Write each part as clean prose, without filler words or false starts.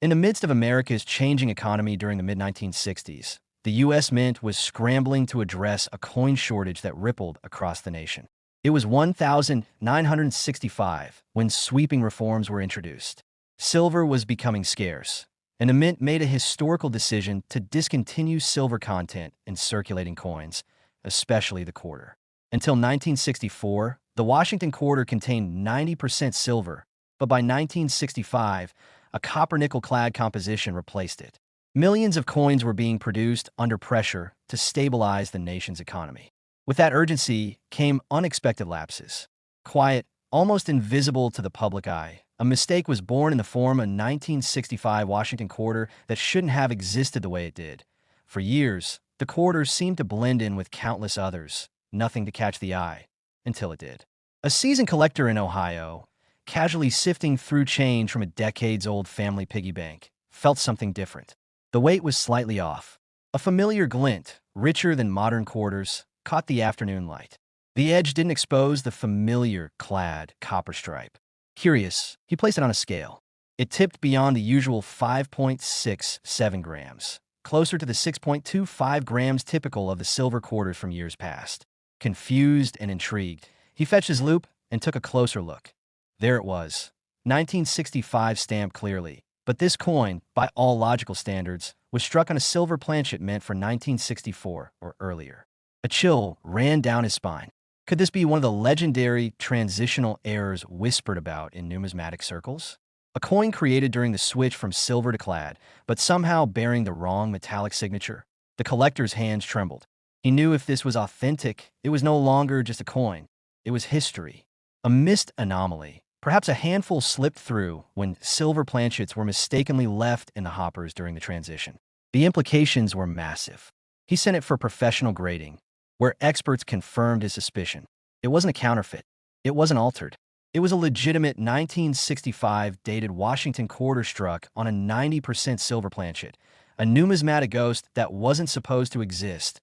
In the midst of America's changing economy during the mid-1960s, the U.S. Mint was scrambling to address a coin shortage that rippled across the nation. It was 1965 when sweeping reforms were introduced. Silver was becoming scarce, and the Mint made a historical decision to discontinue silver content in circulating coins, especially the quarter. Until 1964, the Washington quarter contained 90% silver, but by 1965, a copper-nickel-clad composition replaced it. Millions of coins were being produced under pressure to stabilize the nation's economy. With that urgency came unexpected lapses. Quiet, almost invisible to the public eye, a mistake was born in the form of a 1965 Washington quarter that shouldn't have existed the way it did. For years, the quarter seemed to blend in with countless others, nothing to catch the eye, until it did. A seasoned collector in Ohio, casually sifting through change from a decades-old family piggy bank, felt something different. The weight was slightly off. A familiar glint, richer than modern quarters, caught the afternoon light. The edge didn't expose the familiar clad copper stripe. Curious, he placed it on a scale. It tipped beyond the usual 5.67 grams, closer to the 6.25 grams typical of the silver quarters from years past. Confused and intrigued, he fetched his loupe and took a closer look. There it was, 1965 stamped clearly, but this coin, by all logical standards, was struck on a silver planchet meant for 1964 or earlier. A chill ran down his spine. Could this be one of the legendary transitional errors whispered about in numismatic circles? A coin created during the switch from silver to clad, but somehow bearing the wrong metallic signature? The collector's hands trembled. He knew if this was authentic, it was no longer just a coin. It was history. A missed anomaly. Perhaps a handful slipped through when silver planchets were mistakenly left in the hoppers during the transition. The implications were massive. He sent it for professional grading, where experts confirmed his suspicion. It wasn't a counterfeit. It wasn't altered. It was a legitimate 1965 dated Washington quarter struck on a 90% silver planchet, a numismatic ghost that wasn't supposed to exist.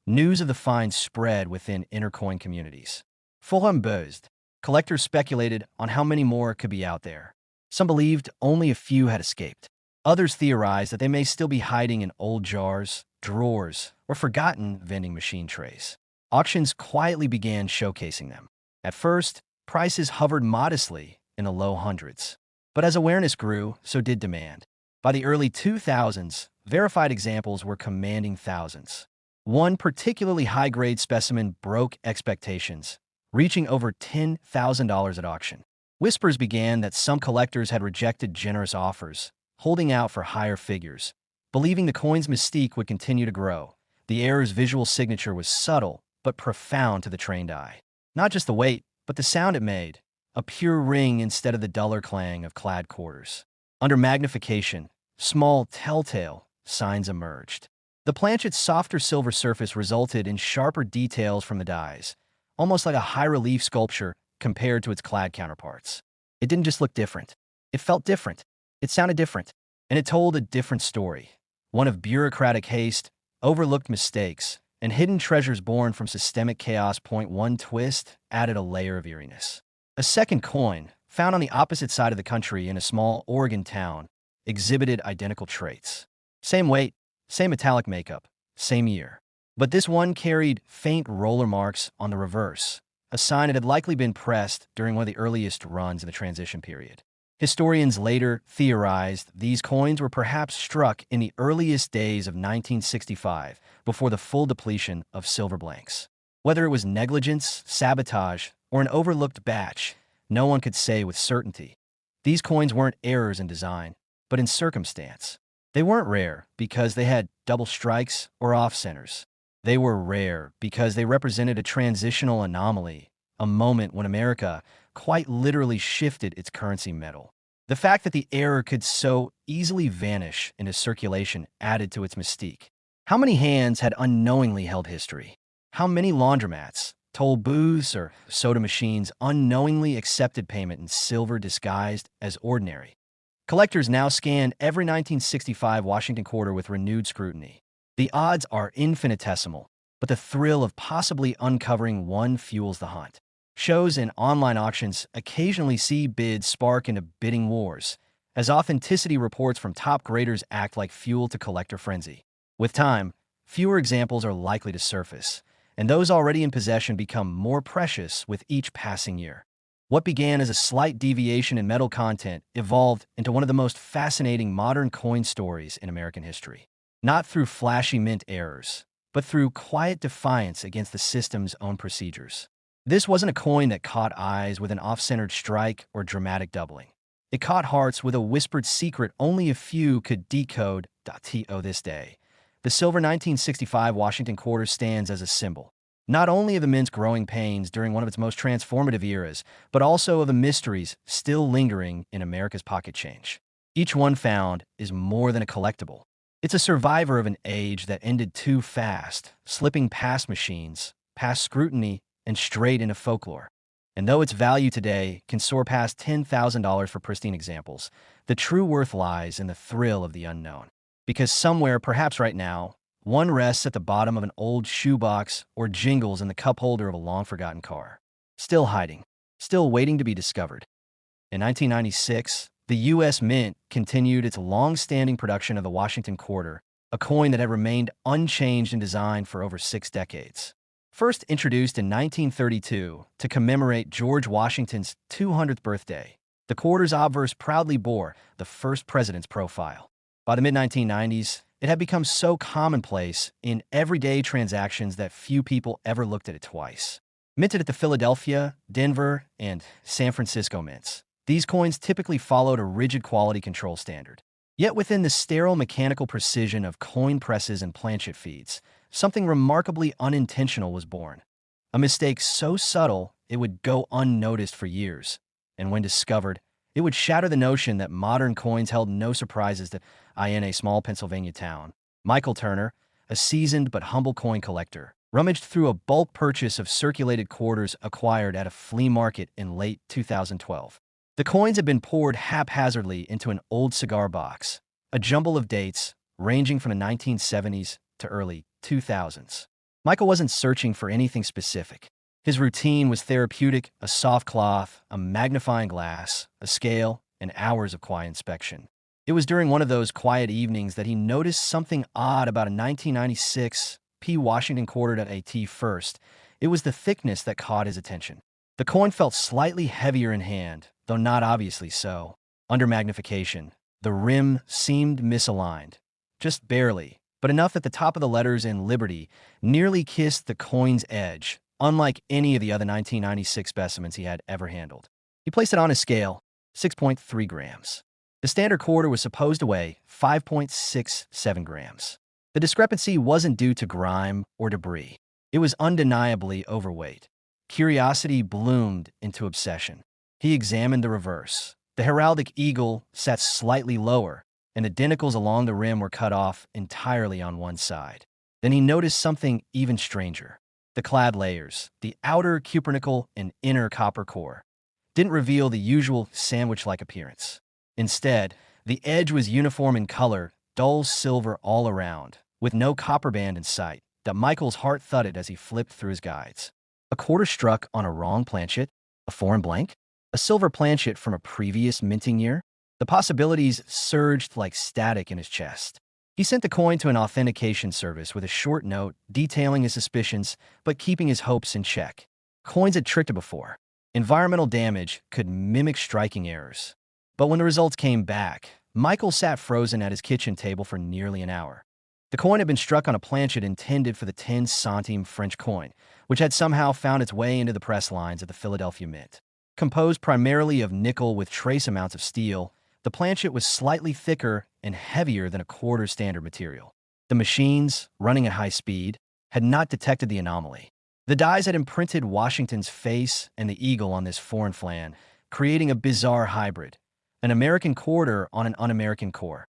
News of the find spread within intercoin communities. Fulham buzzed. Collectors speculated on how many more could be out there. Some believed only a few had escaped. Others theorized that they may still be hiding in old jars, drawers, or forgotten vending machine trays. Auctions quietly began showcasing them. At first, prices hovered modestly in the low hundreds. But as awareness grew, so did demand. By the early 2000s, verified examples were commanding thousands. One particularly high-grade specimen broke expectations, reaching over $10,000 at auction. Whispers began that some collectors had rejected generous offers, holding out for higher figures, believing the coin's mystique would continue to grow. The heir's visual signature was subtle, but profound to the trained eye. Not just the weight, but the sound it made, a pure ring instead of the duller clang of clad quarters. Under magnification, small telltale signs emerged. The planchet's softer silver surface resulted in sharper details from the dies, almost like a high-relief sculpture compared to its clad counterparts. It didn't just look different. It felt different. It sounded different. And it told a different story. One of bureaucratic haste, overlooked mistakes, and hidden treasures born from systemic chaos. One twist added a layer of eeriness. A second coin, found on the opposite side of the country in a small Oregon town, exhibited identical traits. Same weight, same metallic makeup, same year. But this one carried faint roller marks on the reverse, a sign it had likely been pressed during one of the earliest runs in the transition period. Historians later theorized these coins were perhaps struck in the earliest days of 1965, before the full depletion of silver blanks. Whether it was negligence, sabotage, or an overlooked batch, no one could say with certainty. These coins weren't errors in design, but in circumstance. They weren't rare because they had double strikes or off-centers. They were rare because they represented a transitional anomaly, a moment when America quite literally shifted its currency metal. The fact that the error could so easily vanish into circulation added to its mystique. How many hands had unknowingly held history? How many laundromats, toll booths, or soda machines unknowingly accepted payment in silver disguised as ordinary? Collectors now scan every 1965 Washington quarter with renewed scrutiny. The odds are infinitesimal, but the thrill of possibly uncovering one fuels the hunt. Shows and online auctions occasionally see bids spark into bidding wars, as authenticity reports from top graders act like fuel to collector frenzy. With time, fewer examples are likely to surface, and those already in possession become more precious with each passing year. What began as a slight deviation in metal content evolved into one of the most fascinating modern coin stories in American history. Not through flashy mint errors, but through quiet defiance against the system's own procedures. This wasn't a coin that caught eyes with an off-centered strike or dramatic doubling. It caught hearts with a whispered secret only a few could decode. To this day, the silver 1965 Washington quarter stands as a symbol, not only of the mint's growing pains during one of its most transformative eras, but also of the mysteries still lingering in America's pocket change. Each one found is more than a collectible. It's a survivor of an age that ended too fast, slipping past machines, past scrutiny, and straight into folklore. And though its value today can soar past $10,000 for pristine examples, the true worth lies in the thrill of the unknown. Because somewhere, perhaps right now, one rests at the bottom of an old shoebox or jingles in the cup holder of a long-forgotten car. Still hiding, still waiting to be discovered. In 1996, the U.S. Mint continued its long-standing production of the Washington quarter, a coin that had remained unchanged in design for over 6 decades. First introduced in 1932 to commemorate George Washington's 200th birthday, the quarter's obverse proudly bore the first president's profile. By the mid-1990s, it had become so commonplace in everyday transactions that few people ever looked at it twice. Minted at the Philadelphia, Denver, and San Francisco mints, these coins typically followed a rigid quality control standard. Yet within the sterile mechanical precision of coin presses and planchet feeds, something remarkably unintentional was born. A mistake so subtle it would go unnoticed for years, and when discovered, it would shatter the notion that modern coins held no surprises to in a small Pennsylvania town. Michael Turner, a seasoned but humble coin collector, rummaged through a bulk purchase of circulated quarters acquired at a flea market in late 2012. The coins had been poured haphazardly into an old cigar box, a jumble of dates ranging from the 1970s to early 2000s. Michael wasn't searching for anything specific. His routine was therapeutic: a soft cloth, a magnifying glass, a scale, and hours of quiet inspection. It was during one of those quiet evenings that he noticed something odd about a 1996 P. Washington quarter. At first, it was the thickness that caught his attention. The coin felt slightly heavier in hand, though not obviously so. Under magnification, the rim seemed misaligned, just barely, but enough that the top of the letters in Liberty nearly kissed the coin's edge, unlike any of the other 1996 specimens he had ever handled. He placed it on his scale, 6.3 grams. The standard quarter was supposed to weigh 5.67 grams. The discrepancy wasn't due to grime or debris. It was undeniably overweight. Curiosity bloomed into obsession. He examined the reverse. The heraldic eagle sat slightly lower, and the denticles along the rim were cut off entirely on one side. Then he noticed something even stranger. The clad layers, the outer cupronickel and inner copper core, didn't reveal the usual sandwich-like appearance. Instead, the edge was uniform in color, dull silver all around, with no copper band in sight. That Michael's heart thudded as he flipped through his guides. A quarter struck on a wrong planchet, a foreign blank, a silver planchet from a previous minting year. The possibilities surged like static in his chest. He sent the coin to an authentication service with a short note detailing his suspicions but keeping his hopes in check. Coins had tricked him before. Environmental damage could mimic striking errors. But when the results came back, Michael sat frozen at his kitchen table for nearly an hour. The coin had been struck on a planchet intended for the 10-centime French coin, which had somehow found its way into the press lines of the Philadelphia Mint. Composed primarily of nickel with trace amounts of steel, the planchet was slightly thicker and heavier than a quarter standard material. The machines, running at high speed, had not detected the anomaly. The dies had imprinted Washington's face and the eagle on this foreign flan, creating a bizarre hybrid, an American quarter on an un-American core.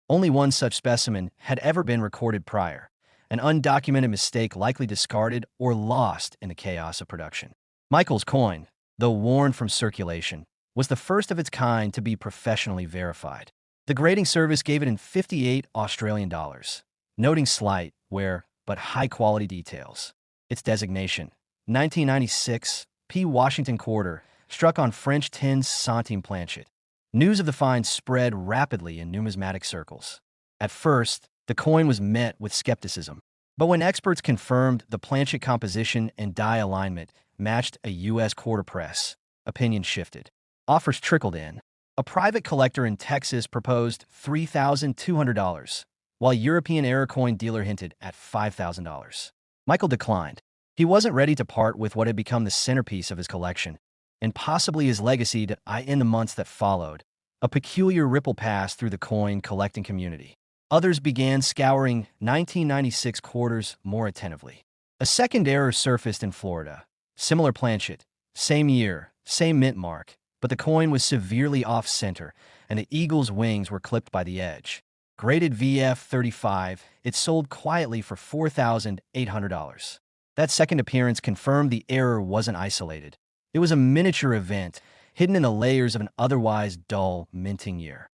Only one such specimen had ever been recorded prior, an undocumented mistake likely discarded or lost in the chaos of production. Michael's coin, though worn from circulation, was the first of its kind to be professionally verified. The grading service gave it in 58 Australian dollars, noting slight, wear, but high-quality details. Its designation, 1996 P. Washington quarter, struck on French 10-centime planchet. News of the find spread rapidly in numismatic circles. At first, the coin was met with skepticism. But when experts confirmed the planchet composition and die alignment matched a U.S. quarter press, opinion shifted. Offers trickled in. A private collector in Texas proposed $3,200, while a European-era coin dealer hinted at $5,000. Michael declined. He wasn't ready to part with what had become the centerpiece of his collection, and possibly his legacy in the months that followed. A peculiar ripple passed through the coin collecting community. Others began scouring 1996 quarters more attentively. A second error surfaced in Florida. Similar planchet, same year, same mint mark, but the coin was severely off-center, and the eagle's wings were clipped by the edge. Graded VF35, it sold quietly for $4,800. That second appearance confirmed the error wasn't isolated. It was a miniature event, hidden in the layers of an otherwise dull minting year.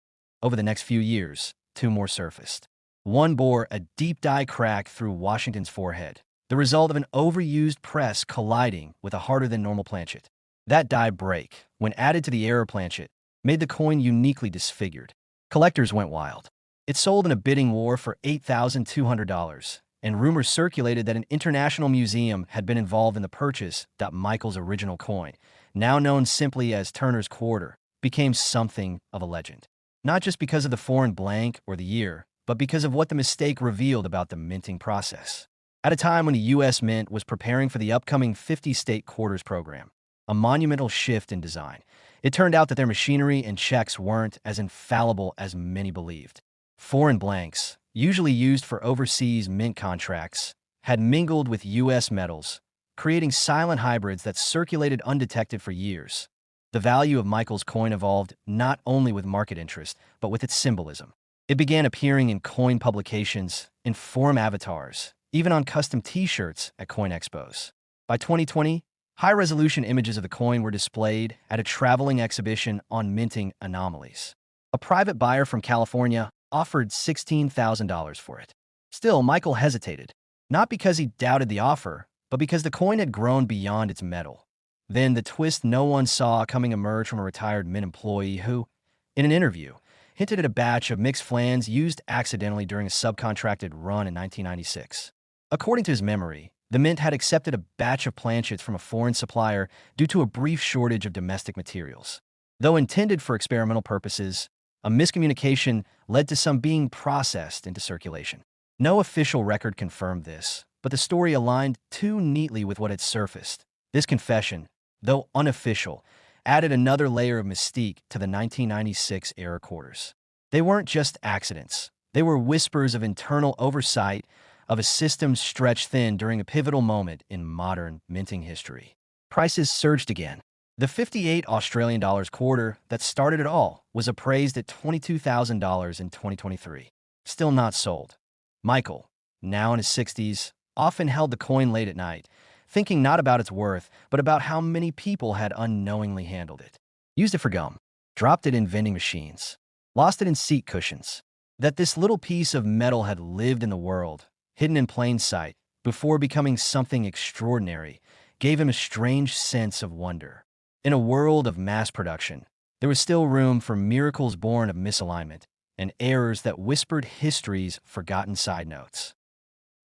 Over the next few years, two more surfaced. One bore a deep dye crack through Washington's forehead, the result of an overused press colliding with a harder-than-normal planchet. That dye break, when added to the error planchet, made the coin uniquely disfigured. Collectors went wild. It sold in a bidding war for $8,200, and rumors circulated that an international museum had been involved in the purchase. Michael's original coin, now known simply as Turner's Quarter, became something of a legend. Not just because of the foreign blank or the year, but because of what the mistake revealed about the minting process. At a time when the U.S. Mint was preparing for the upcoming 50-state quarters program, a monumental shift in design, it turned out that their machinery and checks weren't as infallible as many believed. Foreign blanks, usually used for overseas mint contracts, had mingled with U.S. metals, creating silent hybrids that circulated undetected for years. The value of Michael's coin evolved not only with market interest, but with its symbolism. It began appearing in coin publications, in forum avatars, even on custom T-shirts at coin expos. By 2020, high-resolution images of the coin were displayed at a traveling exhibition on minting anomalies. A private buyer from California offered $16,000 for it. Still, Michael hesitated, not because he doubted the offer, but because the coin had grown beyond its metal. Then the twist no one saw coming emerged from a retired mint employee who, in an interview, hinted at a batch of mixed flans used accidentally during a subcontracted run in 1996. According to his memory, the mint had accepted a batch of planchets from a foreign supplier due to a brief shortage of domestic materials. Though intended for experimental purposes, a miscommunication led to some being processed into circulation. No official record confirmed this, but the story aligned too neatly with what had surfaced. This confession, though unofficial, added another layer of mystique to the 1996 era quarters. They weren't just accidents. They were whispers of internal oversight of a system stretched thin during a pivotal moment in modern minting history. Prices surged again. The 58 Australian dollars quarter that started it all was appraised at $22,000 in 2023. Still not sold. Michael, now in his 60s, often held the coin late at night, thinking not about its worth, but about how many people had unknowingly handled it. Used it for gum, dropped it in vending machines, lost it in seat cushions. That this little piece of metal had lived in the world, hidden in plain sight, before becoming something extraordinary, gave him a strange sense of wonder. In a world of mass production, there was still room for miracles born of misalignment and errors that whispered history's forgotten side notes.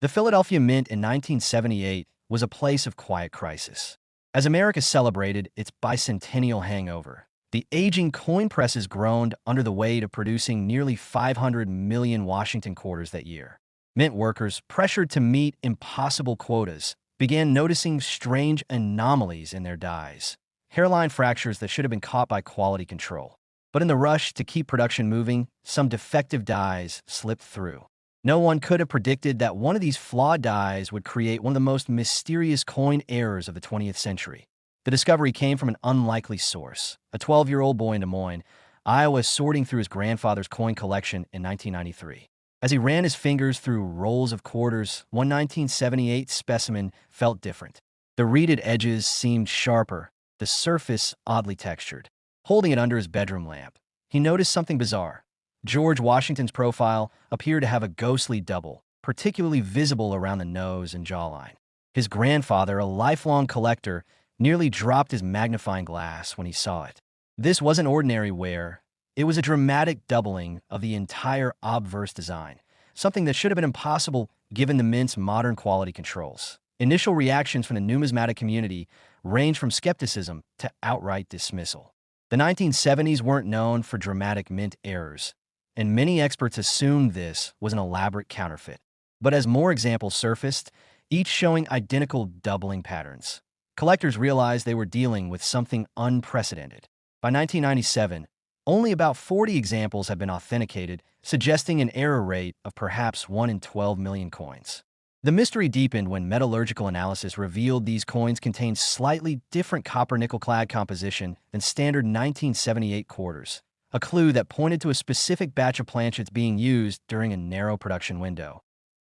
The Philadelphia Mint in 1978 was a place of quiet crisis. As America celebrated its bicentennial hangover, the aging coin presses groaned under the weight of producing nearly 500 million Washington quarters that year. Mint workers, pressured to meet impossible quotas, began noticing strange anomalies in their dies, hairline fractures that should have been caught by quality control. But in the rush to keep production moving, some defective dies slipped through. No one could have predicted that one of these flawed dies would create one of the most mysterious coin errors of the 20th century. The discovery came from an unlikely source, a 12-year-old boy in Des Moines, Iowa, sorting through his grandfather's coin collection in 1993. As he ran his fingers through rolls of quarters, one 1978 specimen felt different. The reeded edges seemed sharper, the surface oddly textured. Holding it under his bedroom lamp, he noticed something bizarre. George Washington's profile appeared to have a ghostly double, particularly visible around the nose and jawline. His grandfather, a lifelong collector, nearly dropped his magnifying glass when he saw it. This wasn't ordinary wear. It was a dramatic doubling of the entire obverse design, something that should have been impossible given the mint's modern quality controls. Initial reactions from the numismatic community ranged from skepticism to outright dismissal. The 1970s weren't known for dramatic mint errors, and many experts assumed this was an elaborate counterfeit. But as more examples surfaced, each showing identical doubling patterns, collectors realized they were dealing with something unprecedented. By 1997, only about 40 examples have been authenticated, suggesting an error rate of perhaps 1 in 12 million coins. The mystery deepened when metallurgical analysis revealed these coins contained slightly different copper-nickel clad composition than standard 1978 quarters, a clue that pointed to a specific batch of planchets being used during a narrow production window.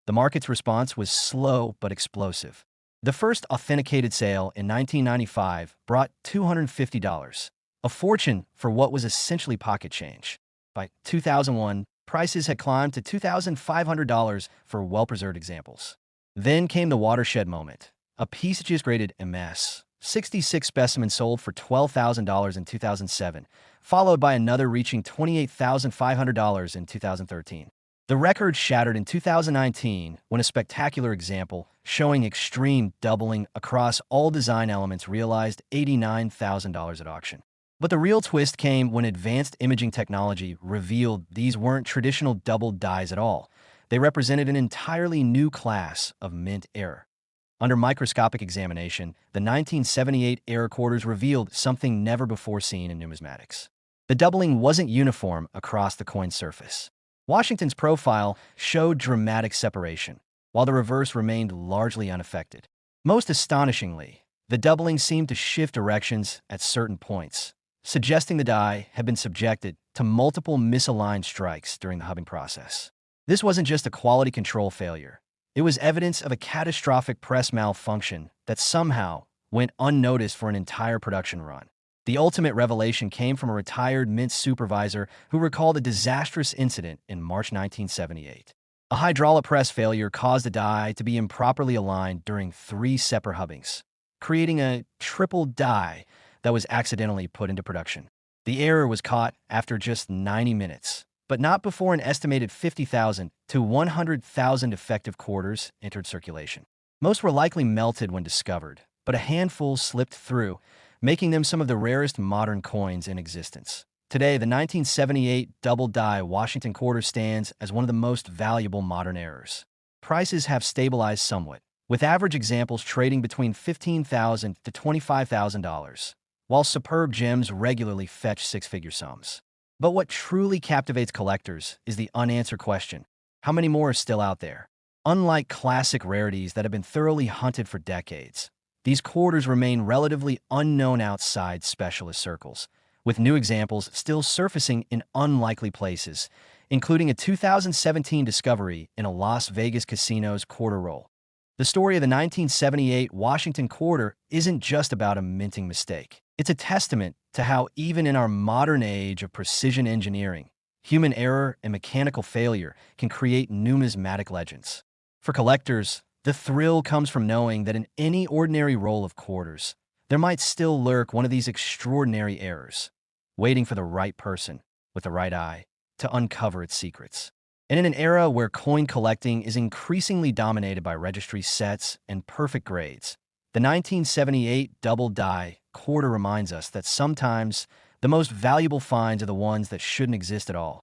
The market's response was slow but explosive. The first authenticated sale in 1995 brought $250, a fortune for what was essentially pocket change. By 2001, prices had climbed to $2,500 for well-preserved examples. Then came the watershed moment. A PCGS-graded MS 66 specimen sold for $12,000 in 2007, followed by another reaching $28,500 in 2013. The record shattered in 2019 when a spectacular example showing extreme doubling across all design elements realized $89,000 at auction. But the real twist came when advanced imaging technology revealed these weren't traditional double dies at all. They represented an entirely new class of mint error. Under microscopic examination, the 1978 error quarters revealed something never before seen in numismatics. The doubling wasn't uniform across the coin's surface. Washington's profile showed dramatic separation, while the reverse remained largely unaffected. Most astonishingly, the doubling seemed to shift directions at certain points, suggesting the die had been subjected to multiple misaligned strikes during the hubbing process. This wasn't just a quality control failure. It was evidence of a catastrophic press malfunction that somehow went unnoticed for an entire production run. The ultimate revelation came from a retired mint supervisor who recalled a disastrous incident in March 1978. A hydraulic press failure caused the die to be improperly aligned during 3 separate hubbings, creating a triple die that was accidentally put into production. The error was caught after just 90 minutes, but not before an estimated 50,000 to 100,000 effective quarters entered circulation. Most were likely melted when discovered, but a handful slipped through, making them some of the rarest modern coins in existence. Today, the 1978 double die Washington quarter stands as one of the most valuable modern errors. Prices have stabilized somewhat, with average examples trading between $15,000 to $25,000, while superb gems regularly fetch 6-figure sums. But what truly captivates collectors is the unanswered question: how many more are still out there? Unlike classic rarities that have been thoroughly hunted for decades, these quarters remain relatively unknown outside specialist circles, with new examples still surfacing in unlikely places, including a 2017 discovery in a Las Vegas casino's quarter roll. The story of the 1978 Washington quarter isn't just about a minting mistake. It's a testament to how, even in our modern age of precision engineering, human error and mechanical failure can create numismatic legends. For collectors, the thrill comes from knowing that in any ordinary roll of quarters, there might still lurk one of these extraordinary errors, waiting for the right person with the right eye to uncover its secrets. And in an era where coin collecting is increasingly dominated by registry sets and perfect grades, the 1978 double die quarter reminds us that sometimes the most valuable finds are the ones that shouldn't exist at all.